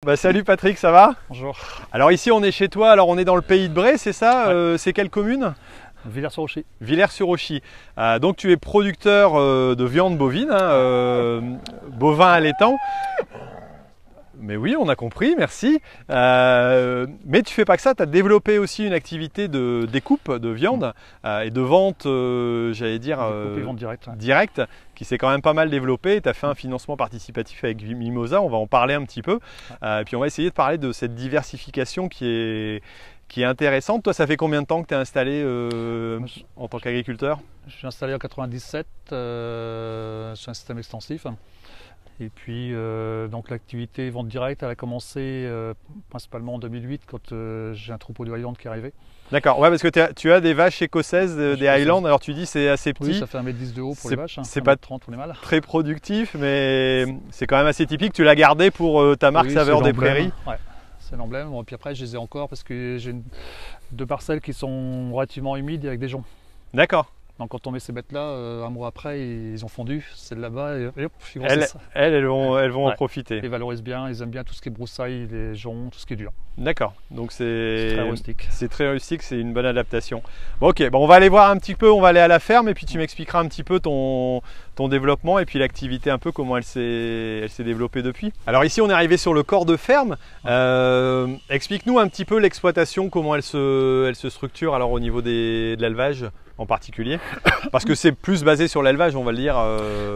Bah, salut Patrick, ça va? Bonjour. Alors ici on est chez toi, alors on est dans le pays de Bray, c'est ça? Ouais. C'est quelle commune? Villers-sur-Auchy. Villers-sur-Auchy. Donc tu es producteur de viande bovine, hein, bovin allaitant. Mais oui, on a compris, merci. Mais tu fais pas que ça, tu as développé aussi une activité de découpe de viande et de vente, j'allais dire, Découpé, vente directe. Ouais. directe, qui s'est quand même pas mal développé. Tu as fait un financement participatif avec Mimosa, on va en parler un petit peu. Et puis on va essayer de parler de cette diversification qui est intéressante. Toi, ça fait combien de temps que tu es installé en tant qu'agriculteur? Je suis installé en 97 sur un système extensif. Et puis donc l'activité vente directe, elle a commencé principalement en 2008 quand j'ai un troupeau de Highland qui est arrivé. D'accord, ouais, parce que tu as des vaches écossaises, des Highlands, alors tu dis c'est assez petit. Oui, ça fait 1,10 m de haut pour les vaches, c'est pas 1,30 m pour les mâles. Très productif, mais c'est quand même assez typique. Tu l'as gardé pour ta marque Saveur des Prairies. Ouais, c'est l'emblème. Bon, puis après, je les ai encore parce que j'ai deux parcelles qui sont relativement humides avec des joncs. D'accord. Donc quand on met ces bêtes-là, un mois après, ils ont fondu, celles là-bas, et hop, ils elles vont en profiter. Ils valorisent bien, ils aiment bien tout ce qui est broussailles, les joncs, tout ce qui est dur. D'accord, donc c'est très rustique. C'est très rustique, c'est une bonne adaptation. Bon, ok, bon, on va aller voir un petit peu, on va aller à la ferme et puis tu m'expliqueras un petit peu ton développement et puis l'activité un peu, comment elle s'est développée depuis. Alors ici on est arrivé sur le corps de ferme. Explique-nous un petit peu l'exploitation, comment elle se structure alors au niveau de l'élevage en particulier, parce que c'est plus basé sur l'élevage, on va le dire,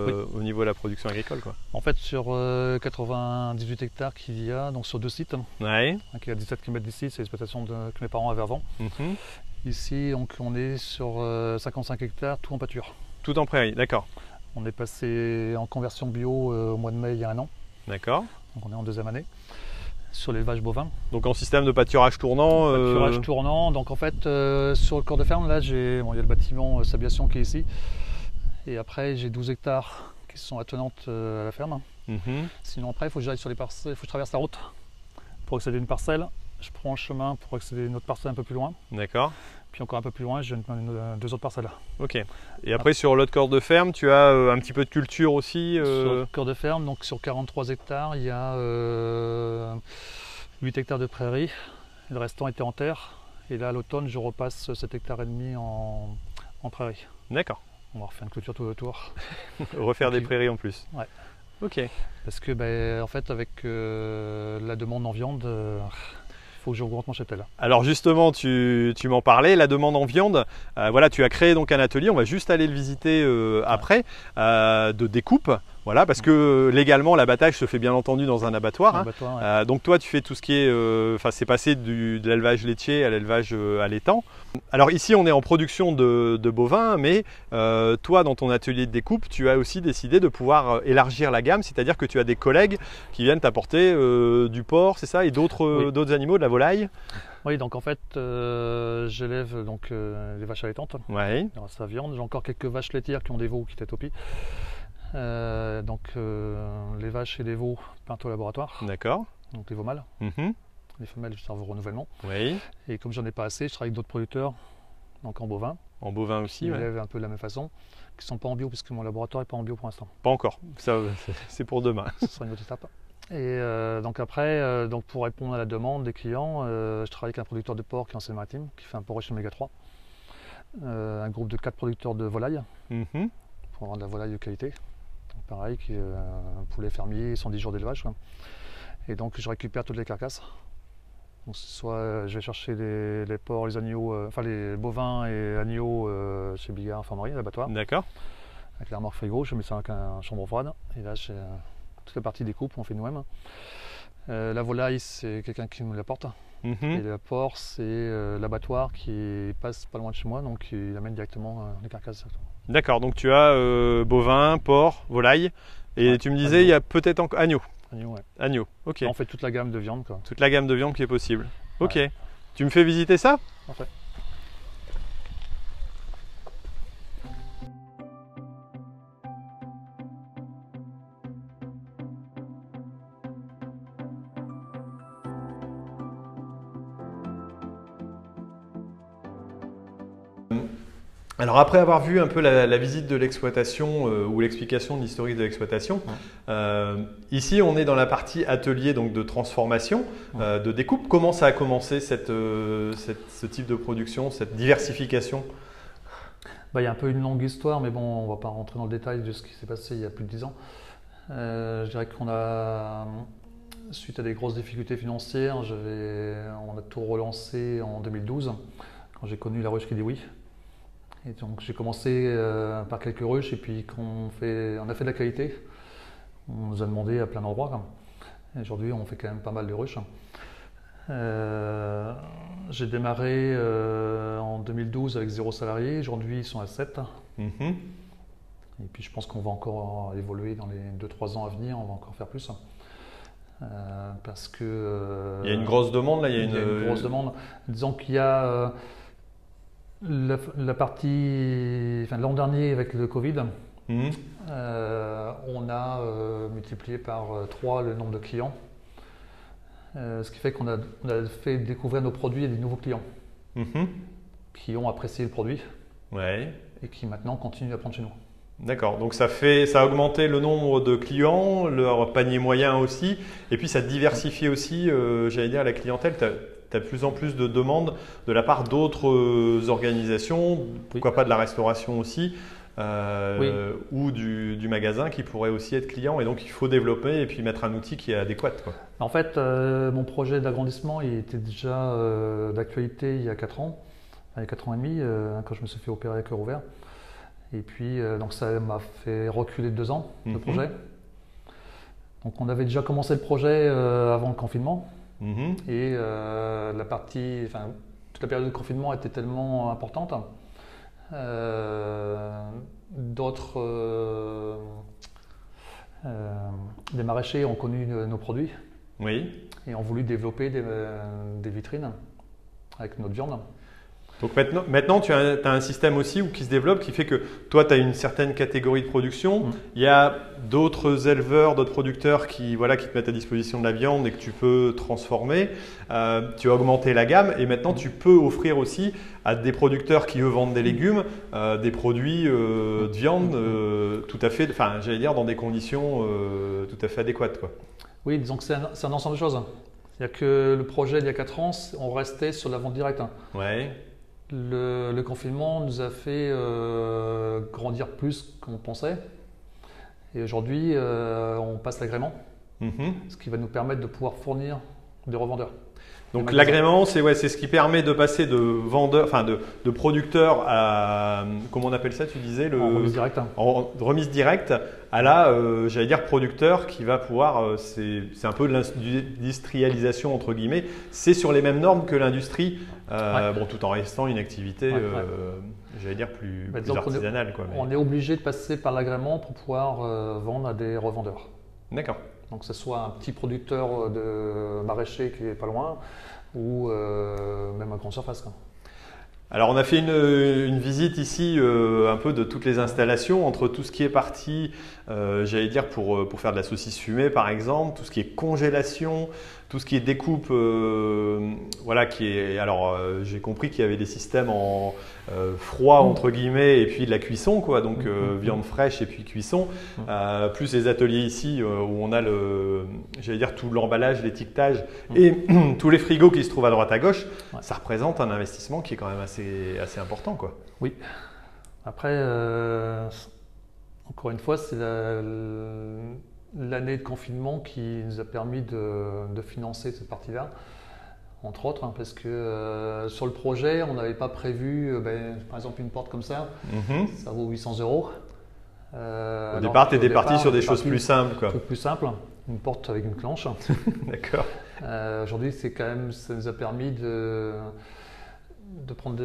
oui, au niveau de la production agricole, quoi. En fait, sur 98 hectares qu'il y a, donc sur deux sites, ouais, qui est à 17 km d'ici, c'est l'exploitation que mes parents avaient avant. Ici, donc, on est sur 55 hectares, tout en pâture. Tout en prairie, d'accord. On est passé en conversion bio au mois de mai il y a un an. D'accord. Donc on est en deuxième année. Sur l'élevage bovin. Donc en système de pâturage tournant. Pâturage tournant. Donc en fait, sur le corps de ferme, là, il y a le bâtiment Sabiation qui est ici. Et après, j'ai 12 hectares qui sont attenantes à la ferme. Sinon après, il faut que j'aille sur les parcelles, il faut que je traverse la route pour accéder à une parcelle. Je prends un chemin pour accéder à une autre parcelle un peu plus loin. D'accord. Puis encore un peu plus loin, j'ai deux autres parcelles. Ok. Et après, sur l'autre corps de ferme, tu as un petit peu de culture aussi Sur le corps de ferme, donc sur 43 hectares, il y a 8 hectares de prairie. Le restant était en terre. Et là, à l'automne, je repasse 7 hectares et demi en prairie. D'accord. On va refaire une clôture tout autour. Refaire des prairies en plus. Ouais. Ok. Parce que, en fait, avec la demande en viande, faut que j'augmente mon cheptel. Alors justement, tu m'en parlais, la demande en viande. Voilà, tu as créé donc un atelier, on va juste aller le visiter après, de découpe. Voilà, parce que légalement, l'abattage se fait bien entendu dans un abattoir. Abattoir, ouais. Donc toi, tu fais tout ce qui est, c'est passé de l'élevage laitier à l'élevage allaitant. Alors ici, on est en production de bovins, mais toi, dans ton atelier de découpe, tu as aussi décidé de pouvoir élargir la gamme, c'est-à-dire que tu as des collègues qui viennent t'apporter du porc, c'est ça, et d'autres animaux, de la volaille. Oui, donc en fait, j'élève donc les vaches allaitantes. Ouais. Grâce à la viande, j'ai encore quelques vaches laitières qui ont des veaux qui tétopient. Donc les vaches et les veaux peintent au laboratoire. D'accord. Donc les veaux mâles. Les femelles, je serve au renouvellement. Oui. Et comme j'en ai pas assez, je travaille avec d'autres producteurs, donc en bovin. En bovin aussi, qui élèvent un peu de la même façon, qui ne sont pas en bio, puisque mon laboratoire n'est pas en bio pour l'instant. Pas encore, ça c'est pour demain. Ce sera une autre étape. Et donc après, donc pour répondre à la demande des clients, je travaille avec un producteur de porc qui est en Seine-Maritime, qui fait un porc oméga 3. Un groupe de 4 producteurs de volailles, pour avoir de la volaille de qualité. Donc pareil, qui est un poulet fermier, 110 jours d'élevage. Et donc je récupère toutes les carcasses. Donc, soit je vais chercher les porcs, les agneaux, enfin les bovins et agneaux chez Bigard Informerie, l'abattoir. D'accord. Avec la remorque frigo, je mets ça avec un chambre froide. Et là, j'ai toute la partie découpe, on fait nous-mêmes. La volaille, c'est quelqu'un qui nous l'apporte. Et le porc, c'est l'abattoir qui passe pas loin de chez moi, donc il amène directement les carcasses. D'accord, donc tu as bovin, porc, volaille, et tu me disais agneau. Il y a peut-être encore agneau. Agneau, ouais. Agneau, ok. On fait toute la gamme de viande, quoi. Toute la gamme de viande qui est possible. Ok. Ouais. Tu me fais visiter ça? Parfait. Alors après avoir vu un peu la visite de l'exploitation ou l'explication de l'historique de l'exploitation, ici on est dans la partie atelier donc de transformation, de découpe. Comment ça a commencé ce type de production, cette diversification? Il y a un peu une longue histoire, mais bon, on ne va pas rentrer dans le détail de ce qui s'est passé il y a plus de 10 ans. Je dirais qu'on a, suite à des grosses difficultés financières, on a tout relancé en 2012, quand j'ai connu la ruche qui dit oui. Et donc j'ai commencé par quelques ruches, et puis quand on a fait de la qualité, on nous a demandé à plein d'endroits. Aujourd'hui, on fait quand même pas mal de ruches. J'ai démarré en 2012 avec 0 salarié, aujourd'hui ils sont à 7. Et puis je pense qu'on va encore évoluer dans les 2-3 ans à venir, on va encore faire plus. Parce que il y a une grosse demande là, il y a une grosse demande. Disons qu'il y a la partie, l'an dernier avec le Covid, on a multiplié par 3 le nombre de clients. Ce qui fait qu'on a fait découvrir nos produits à des nouveaux clients qui ont apprécié le produit et qui maintenant continuent à prendre chez nous. D'accord, donc ça a augmenté le nombre de clients, leur panier moyen aussi, et puis ça diversifie aussi, j'allais dire, la clientèle. Tu as de plus en plus de demandes de la part d'autres organisations, pourquoi pas de la restauration aussi, ou du magasin qui pourrait aussi être client, et donc il faut développer et puis mettre un outil qui est adéquat, quoi. En fait, mon projet d'agrandissement il était déjà d'actualité il y a 4 ans, il y a 4 ans et demi, quand je me suis fait opérer à cœur ouvert. Et puis, donc ça m'a fait reculer de 2 ans, le projet. Donc on avait déjà commencé le projet avant le confinement. Et toute la période de confinement était tellement importante. Des maraîchers ont connu nos produits et ont voulu développer des vitrines avec notre viande. Donc maintenant tu as un système aussi qui se développe, qui fait que toi tu as une certaine catégorie de production, il y a d'autres éleveurs, d'autres producteurs qui te mettent à disposition de la viande et que tu peux transformer, tu as augmenté la gamme et maintenant tu peux offrir aussi à des producteurs qui eux vendent des légumes, des produits de viande tout à fait, j'allais dire dans des conditions tout à fait adéquates, quoi. Oui, disons que c'est un ensemble de choses. C'est-à-dire que le projet il y a 4 ans, on restait sur la vente directe. Le confinement nous a fait grandir plus qu'on pensait. Et aujourd'hui, on passe l'agrément, ce qui va nous permettre de pouvoir fournir des revendeurs. Donc l'agrément, c'est ce qui permet de passer de vendeur, de producteur à, comment on appelle ça, tu disais, en remise directe. En remise directe à la, j'allais dire, producteur qui va pouvoir, c'est un peu de l'industrialisation entre guillemets, c'est sur les mêmes normes que l'industrie, bon, tout en restant une activité, j'allais dire, plus artisanale, quoi. On est obligé de passer par l'agrément pour pouvoir vendre à des revendeurs. D'accord. Donc que ce soit un petit producteur de maraîcher qui est pas loin ou même à grande surface, quoi. Alors on a fait une visite ici un peu de toutes les installations, entre tout ce qui est parti, j'allais dire pour faire de la saucisse fumée par exemple, tout ce qui est congélation, tout ce qui est découpe, j'ai compris qu'il y avait des systèmes en froid entre guillemets et puis de la cuisson, quoi, donc viande fraîche et puis cuisson, plus les ateliers ici où on a j'allais dire tout l'emballage, l'étiquetage et tous les frigos qui se trouvent à droite à gauche, ça représente un investissement qui est quand même assez important, quoi. Oui. Après, encore une fois, c'est l'année de confinement qui nous a permis de financer cette partie-là, entre autres, parce que sur le projet, on n'avait pas prévu, par exemple, une porte comme ça, ça vaut 800 €. Au départ, tu étais parti sur des choses plus simples, quoi. Plus simple, une porte avec une clenche. D'accord. Aujourd'hui, ça nous a permis de prendre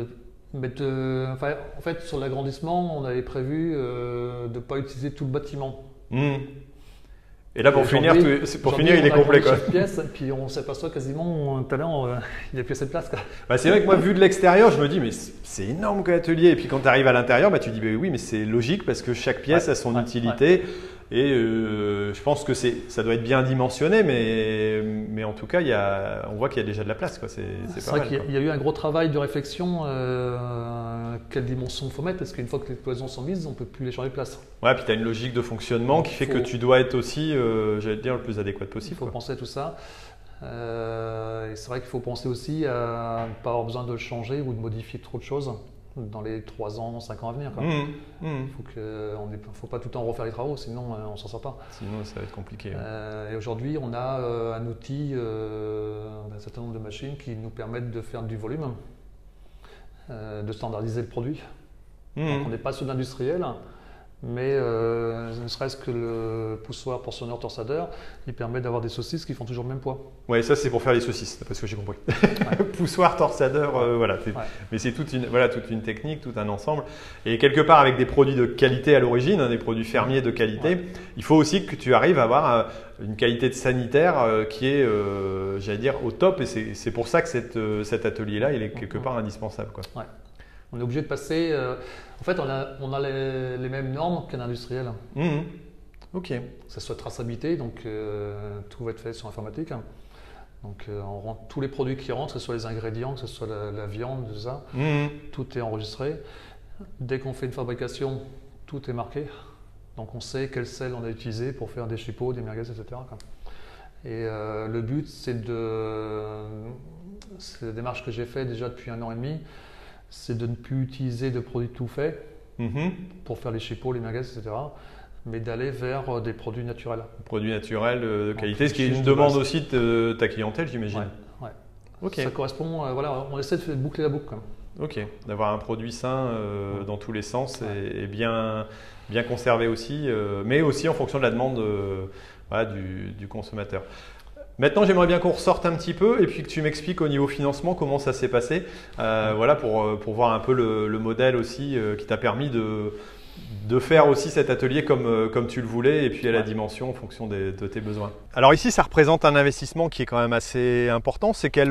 en fait, sur l'agrandissement, on avait prévu de ne pas utiliser tout le bâtiment. Et là, pour finir, il est complet, quoi. Chaque pièce, puis on s'aperçoit quasiment, tout à l'heure, il n'y a plus assez de place, quoi. C'est vrai que moi, vu de l'extérieur, je me dis, mais c'est énorme comme atelier. Et puis quand tu arrives à l'intérieur, tu dis, oui, mais c'est logique parce que chaque pièce a son utilité. Et je pense que ça doit être bien dimensionné, mais en tout cas, on voit qu'il y a déjà de la place, quoi. C'est vrai qu'il y a eu un gros travail de réflexion. Quelle dimension il faut mettre, parce qu'une fois que les cloisons sont mises, on ne peut plus les changer de place. Ouais, puis tu as une logique de fonctionnement qui fait que tu dois être aussi, j'allais te dire, le plus adéquat possible. Il faut penser à tout ça. Et c'est vrai qu'il faut penser aussi à ne pas avoir besoin de le changer ou de modifier trop de choses dans les 3 ans, 5 ans à venir. Faut pas tout le temps refaire les travaux, sinon on ne s'en sort pas. Sinon ça va être compliqué. Et aujourd'hui, on a un outil, un certain nombre de machines qui nous permettent de faire du volume, de standardiser le produit. Donc, on n'est pas sur l'industriel, mais ne serait-ce que le poussoir, portionneur, torsadeur, il permet d'avoir des saucisses qui font toujours le même poids. Oui, ça c'est pour faire les saucisses, parce que j'ai compris. Ouais. Poussoir, torsadeur, voilà. Ouais. Mais c'est toute une technique, tout un ensemble. Et quelque part, avec des produits de qualité à l'origine, des produits fermiers de qualité, il faut aussi que tu arrives à avoir une qualité de sanitaire qui est, j'allais dire, au top. Et c'est pour ça que cet atelier-là, il est quelque part indispensable, quoi. Ouais. On est obligé de passer. En fait, on a les mêmes normes qu'un industriel. Ok. Que ce soit traçabilité, donc tout va être fait sur informatique. Donc on rentre tous les produits qui rentrent, que ce soit les ingrédients, que ce soit la viande, tout ça. Tout est enregistré. Dès qu'on fait une fabrication, tout est marqué. Donc on sait quel sel on a utilisé pour faire des chipots, des merguez, etc. Et le but, c'est la démarche que j'ai faite déjà depuis 1 an et demi. C'est de ne plus utiliser de produits tout faits pour faire les chipots, les merguez, etc. Mais d'aller vers des produits naturels. Produits naturels de qualité, ce qui est une demande aussi de ta clientèle, j'imagine. Ouais. Okay. Ça correspond, voilà, on essaie de boucler la boucle. Ok, d'avoir un produit sain dans tous les sens et bien conservé aussi, mais aussi en fonction de la demande du consommateur. Maintenant, j'aimerais bien qu'on ressorte un petit peu et puis que tu m'expliques au niveau financement comment ça s'est passé, voilà, pour voir un peu le modèle aussi qui t'a permis de faire aussi cet atelier comme tu le voulais et puis à la dimension en fonction de tes besoins. Alors ici, ça représente un investissement qui est quand même assez important. C'est quel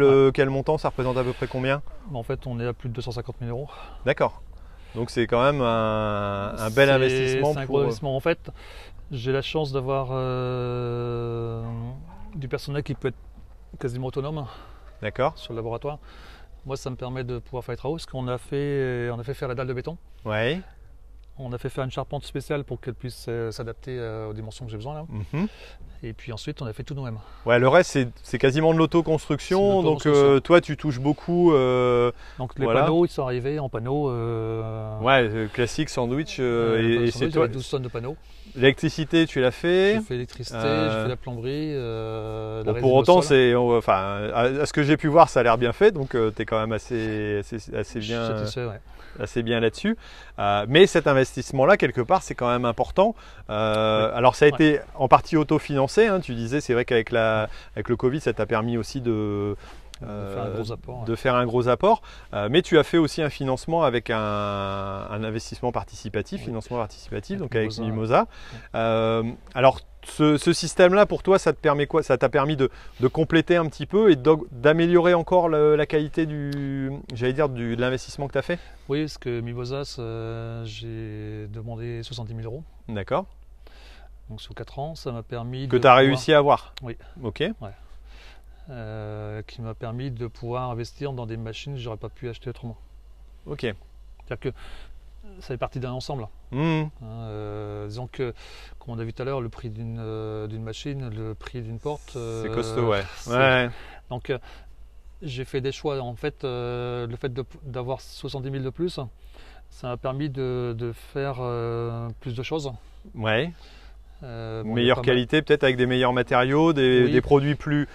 montant? Ça représente à peu près combien? En fait, on est à plus de 250 000 €. D'accord. Donc c'est quand même un bel investissement. C'est un gros investissement. En fait, j'ai la chance d'avoir du personnel qui peut être quasiment autonome. D'accord. Sur le laboratoire. Moi, ça me permet de pouvoir faire les travaux parce qu'on a fait faire la dalle de béton. Ouais. On a fait faire une charpente spéciale pour qu'elle puisse s'adapter aux dimensions que j'ai besoin là. Et puis ensuite, on a fait tout nous-mêmes. Ouais, le reste, c'est quasiment de l'autoconstruction. Donc, toi, tu touches beaucoup. Donc, les panneaux, ils sont arrivés en panneaux. Ouais, classique, sandwich. Et c'est toi. 12 tonnes de panneaux. L'électricité, tu l'as fait? J'ai fait l'électricité, j'ai fait la plomberie. Pour autant, à ce que j'ai pu voir, ça a l'air bien fait. Donc, tu es quand même assez bien. Assez bien là-dessus. Mais cet investissement-là, quelque part, c'est quand même important. Alors, ça a été en partie autofinancé. Tu disais, c'est vrai qu'avec le Covid, ça t'a permis aussi de faire un gros apport. Mais tu as fait aussi un financement avec un investissement participatif, financement participatif, donc avec Mimosa. Alors, ce système-là, pour toi, ça te permet quoi? Ça t'a permis de compléter un petit peu et d'améliorer encore la qualité de l'investissement que tu as fait? Oui, parce que Mimosa, j'ai demandé 70 000 €. D'accord. Donc sur 4 ans, ça m'a permis que tu as réussi à avoir? Oui. Ok. Ouais. Qui m'a permis de pouvoir investir dans des machines que je n'aurais pas pu acheter autrement. Ok. C'est-à-dire que ça fait partie d'un ensemble. Disons que, comme on a vu tout à l'heure, le prix d'une machine, le prix d'une porte. C'est costaud, ouais. Donc, j'ai fait des choix. En fait, le fait d'avoir 70 000 de plus, ça m'a permis de faire plus de choses. Ouais. Meilleure qualité, peut-être avec des meilleurs matériaux, des produits plus.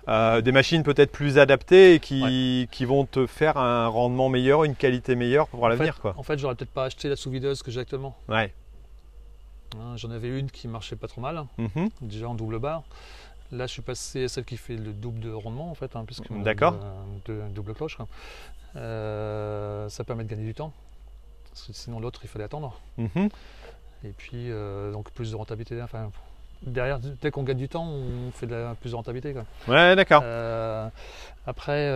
Des machines peut-être plus adaptées et qui vont te faire un rendement meilleur, une qualité meilleure pour l'avenir. En fait, j'aurais peut-être pas acheté la sous-videuse que j'ai actuellement. Ouais. J'en avais une qui marchait pas trop mal, déjà en double barre. Là, je suis passé à celle qui fait le double de rendement, en fait, puisque d'accord. Double cloche. Ça permet de gagner du temps, parce que sinon l'autre, il fallait attendre. Et puis, donc plus de rentabilité. Enfin, derrière, dès qu'on gagne du temps, on fait plus de rentabilité. Ouais, d'accord. Après,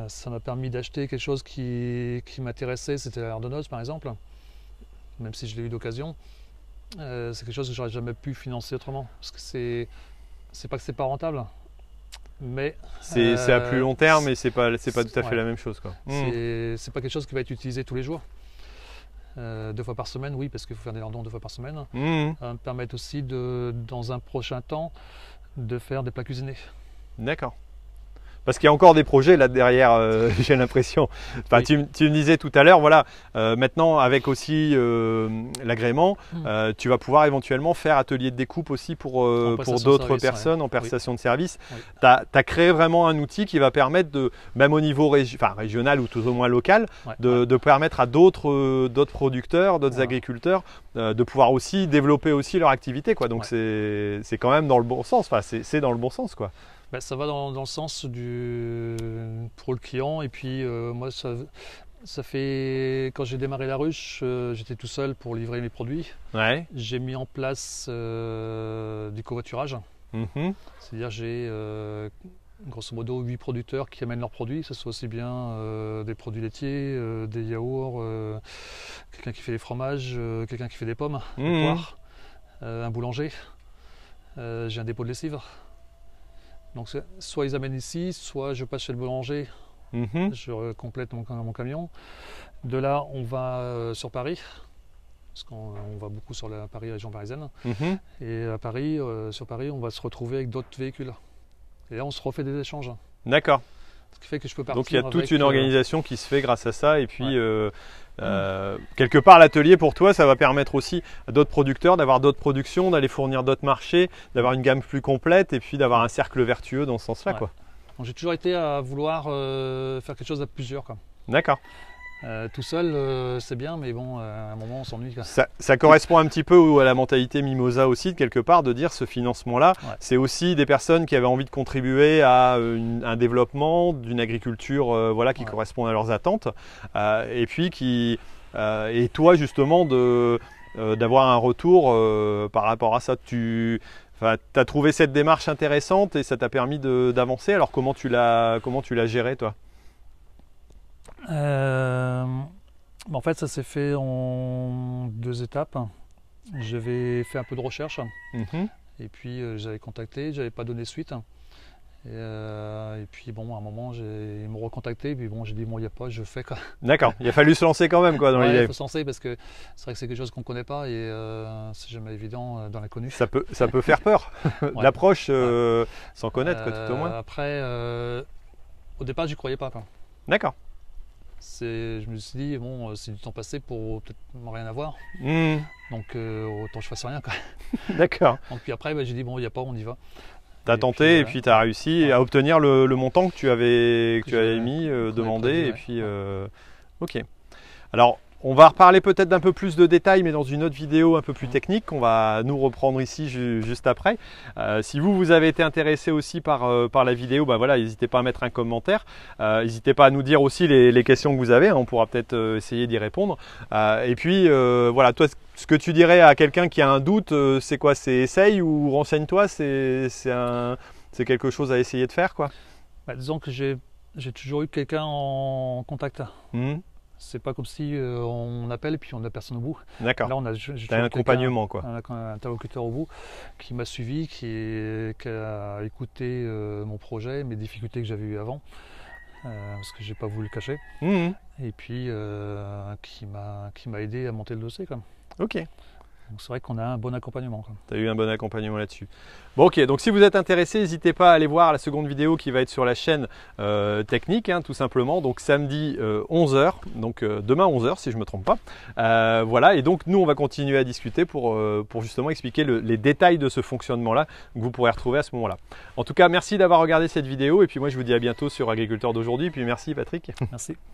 ça m'a permis d'acheter quelque chose qui m'intéressait, c'était la hardenneuse par exemple. même si je l'ai eu d'occasion, c'est quelque chose que j'aurais jamais pu financer autrement. Parce que c'est pas que c'est pas rentable, mais c'est à plus long terme et c'est pas tout à fait la même chose, quoi. C'est pas quelque chose qui va être utilisé tous les jours. 2 fois par semaine, oui, parce qu'il faut faire des randons 2 fois par semaine. Ça va me permettre aussi dans un prochain temps de faire des plats cuisinés. D'accord. Parce qu'il y a encore des projets là derrière, j'ai l'impression. Enfin, oui. Tu me disais tout à l'heure, voilà, maintenant avec aussi l'agrément, tu vas pouvoir éventuellement faire atelier de découpe aussi pour d'autres personnes en prestation de service. Oui. Tu as créé vraiment un outil qui va permettre, même au niveau régional ou tout au moins local, de permettre à d'autres producteurs, d'autres agriculteurs de pouvoir aussi développer aussi leur activité, quoi. Donc c'est quand même dans le bon sens, enfin, c'est dans le bon sens, quoi. Ben, ça va dans le sens pour le client, et puis moi ça fait, quand j'ai démarré la ruche, j'étais tout seul pour livrer mes produits. Ouais. J'ai mis en place du covoiturage, c'est-à-dire j'ai grosso modo 8 producteurs qui amènent leurs produits, que ce soit aussi bien des produits laitiers, des yaourts, quelqu'un qui fait les fromages, quelqu'un qui fait des pommes, des poires, un boulanger, j'ai un dépôt de lessive. Donc soit ils amènent ici, soit je passe chez le boulanger, je complète mon camion. De là, on va sur Paris, parce qu'on va beaucoup sur la Paris, région parisienne. Et à Paris, sur Paris, on va se retrouver avec d'autres véhicules. Et là, on se refait des échanges. D'accord. Ce qui fait que je peux partir. Donc il y a toute une organisation qui se fait grâce à ça. Et puis, quelque part, l'atelier pour toi, ça va permettre aussi à d'autres producteurs d'avoir d'autres productions, d'aller fournir d'autres marchés, d'avoir une gamme plus complète et puis d'avoir un cercle vertueux dans ce sens-là, quoi. J'ai toujours été à vouloir faire quelque chose à plusieurs, quoi. D'accord. Tout seul, c'est bien, mais bon, à un moment, on s'ennuie. Ça correspond un petit peu à la mentalité Mimosa aussi, de quelque part, de dire ce financement-là, c'est aussi des personnes qui avaient envie de contribuer à un développement d'une agriculture voilà, qui correspond à leurs attentes. Et puis, et toi, justement, d'avoir un retour par rapport à ça. Tu as trouvé cette démarche intéressante et ça t'a permis d'avancer. Alors, comment tu l'as géré, toi ? En fait, ça s'est fait en 2 étapes. J'avais fait un peu de recherche et puis j'avais contacté, j'avais pas donné suite. Et puis bon, à un moment, ils m'ont recontacté, et puis bon, j'ai dit bon, il n'y a pas, je fais quoi. D'accord, il a fallu se lancer quand même, quoi, dans l'idée. Il faut se lancer parce que c'est vrai que c'est quelque chose qu'on ne connaît pas et c'est jamais évident dans l'inconnu. Ça peut faire peur, l'approche sans connaître, quoi, tout au moins. Après, au départ, j'y croyais pas, quoi. D'accord. Je me suis dit, bon, c'est du temps passé pour peut-être rien avoir. Donc autant je fasse rien, quoi. D'accord. Donc puis après, j'ai dit, bon, il n'y a pas, on y va. Tu as tenté et puis tu as réussi à obtenir le montant que tu avais mis, demandé. Et puis, ok. Alors, on va reparler peut-être d'un peu plus de détails, mais dans une autre vidéo un peu plus technique qu'on va nous reprendre ici juste après. Si vous avez été intéressé aussi par la vidéo, bah voilà, n'hésitez pas à mettre un commentaire. N'hésitez pas à nous dire aussi les questions que vous avez. On pourra peut-être essayer d'y répondre. Et puis, voilà, toi, ce que tu dirais à quelqu'un qui a un doute, c'est quoi? C'est essaye ou renseigne-toi? C'est quelque chose à essayer de faire, quoi. Bah, disons que j'ai toujours eu quelqu'un en contact. C'est pas comme si on appelle et puis on n'a personne au bout. D'accord. Là, t'as un accompagnement, quoi. Un interlocuteur au bout qui m'a suivi, qui a écouté mon projet, mes difficultés que j'avais eues avant, parce que j'ai pas voulu le cacher. Et puis qui m'a aidé à monter le dossier, quoi. Ok. Donc c'est vrai qu'on a un bon accompagnement. Tu as eu un bon accompagnement là-dessus. Bon, ok, donc si vous êtes intéressé, n'hésitez pas à aller voir la seconde vidéo qui va être sur la chaîne technique, hein, tout simplement. Donc samedi 11h, donc demain 11h si je ne me trompe pas. Voilà, et donc nous on va continuer à discuter pour justement expliquer les détails de ce fonctionnement-là que vous pourrez retrouver à ce moment-là. En tout cas, merci d'avoir regardé cette vidéo et puis moi je vous dis à bientôt sur Agriculteur d'aujourd'hui. Puis merci Patrick. Merci.